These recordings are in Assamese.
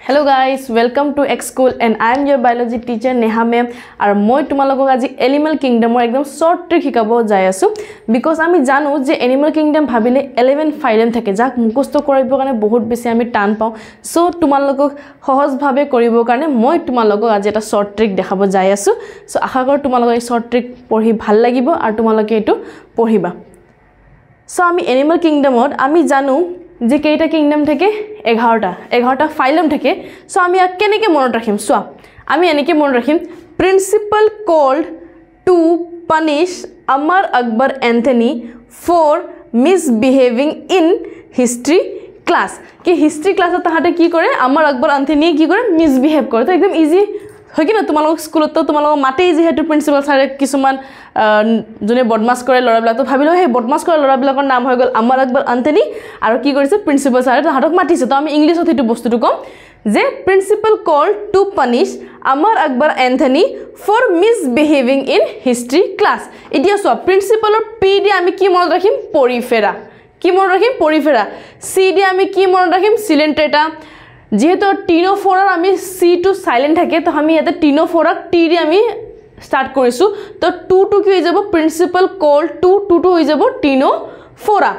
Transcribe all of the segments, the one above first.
Hello guys, welcome to X School and I am your biology teacher Neha ma'am. আৰু মই তোমালোকক আজি এনিমেল কিংডমৰ একদম শৰ্ট ট্ৰিক শিকাব যাই আছো because আমি জানো যে এনিমেল কিংডম ভাবিলে 11 ফাইলেম থাকে যাক মুখস্থ কৰিব কাৰণে বহুত বেছি আমি টান পাওঁ সো তোমালোকক সহজভাৱে কৰিব কাৰণে মই তোমালোকক আজি এটা শৰ্ট ট্ৰিক দেখাব যাই আছো সো আশা কৰো তোমালোকক এই শৰ্ট ট্ৰিক পঢ়ি ভাল লাগিব আৰু তোমালোকে এটো পঢ়িবা সো আমি এনিমেল কিংডমত আমি জানো যে কেইটা কিংডম থাকে 11টা ফাইলেম থাকে সো আমি কেনেকৈ মনত ৰাখিম সোৱা আমি এনেকৈ মনত ৰাখিম principal cold two punish Amar Akbar Anthony for misbehaving in history class কি হিষ্ট্রি ক্লাসত তাহাতে কি কৰে Amar Akbar Anthony কি কৰে মিসবিহেভ কৰে তো একদম ইজি হয় কি না তোমালোক স্কুলত তো তোমালোক মাতেই যেহেতু প্ৰিন্সিপাল ছাৰে কিছুমান জনে বদমাস কৰে লৰাবিলাক তো ভাবিলো হে বদমাস কৰে লৰাবিলাকৰ নাম হৈ গল Amar Akbar Anthony আৰু কি কৰিছে প্ৰিন্সিপাল ছাৰে তাহাতক মাতিছে তো আমি ইংলিশত এটো বস্তুটো কম যে principal cold two punish Amar Akbar Anthony for misbehaving in history class এতিয়া সব প্ৰিন্সিপালৰ পি দি আমি কি মনত ৰাখিম পৰিফেৰা কি মনত ৰাখিম পৰিফেৰা সি দি আমি কি মনত ৰাখিম সিলেন্ট্ৰেটা যেহেতু টিনোফোরার আমি সি টু সাইলেন্ট থাকে তো আমি ইয়াতে টিনোফোরাক টি দি আমি স্টার্ট কৰিছো তো 2 কি হৈ যাব প্ৰিন্সিপাল কল্ড টু হৈ যাব টিনোফোৰা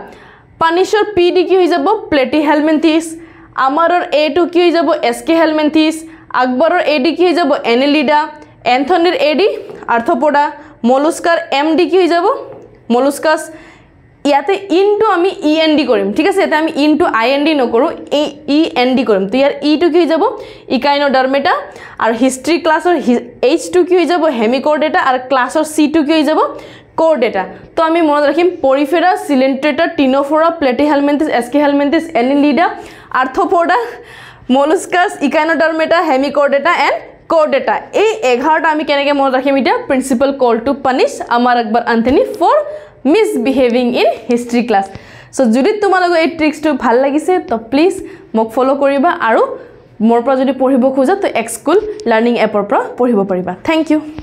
পানিশৰ পি দি কি হৈ যাব প্লেটিহেলমিনথিস আমাৰৰ এ টু কি হৈ যাব এসকে হেলমিনথিস আকবৰৰ এ দি কি হৈ যাব এনেলিডা এন্থনিৰ এ দি আৰ্থপোডা মলুস্কাৰ এম দি কি হৈ যাব মলুস্কাস ইয়াতে ইনটু আমি ইএনডি কৰিম ঠিক আছে এটা আমি ইনটু আইএনডি নকৰো এই ইএনডি কৰিম তো ইয়াৰ ই টু কি হৈ যাব ইকাইনোডাৰ্মেটা আৰু হিষ্ট্ৰি ক্লাছৰ এইচ টু কি হৈ যাব হেমিকৰ্ডেটা আৰু ক্লাছৰ সি টু কি হৈ যাব কৰ্ডেটা তো আমি মনত ৰাখিম পৰিফেৰা সিলেন্ট্ৰেটা টিনোফোৰা প্লেটিহেলমিনথিস এসকে হেলমিনথিস এনিলিডা আৰ্থপোডা মলুস্কাস ইকাইনোডাৰ্মেটা হেমিকৰ্ডেটা এণ্ড কৰ্ডেটা এই 11টা আমি কেনেকৈ মনত ৰাখিম এতিয়া principal call to punish Amar Akbar Anthony for misbehaving in history class so যদি তোমালোকৰ এই ট্ৰিক্সটো ভাল লাগিছে তো প্লিজ মোক ফলো কৰিবা আৰু মোৰ পৰা যদি পঢ়িব খোজা তো X School লাৰ্নিং এপৰ পৰা পঢ়িব পাৰিবা থ্যাংক ইউ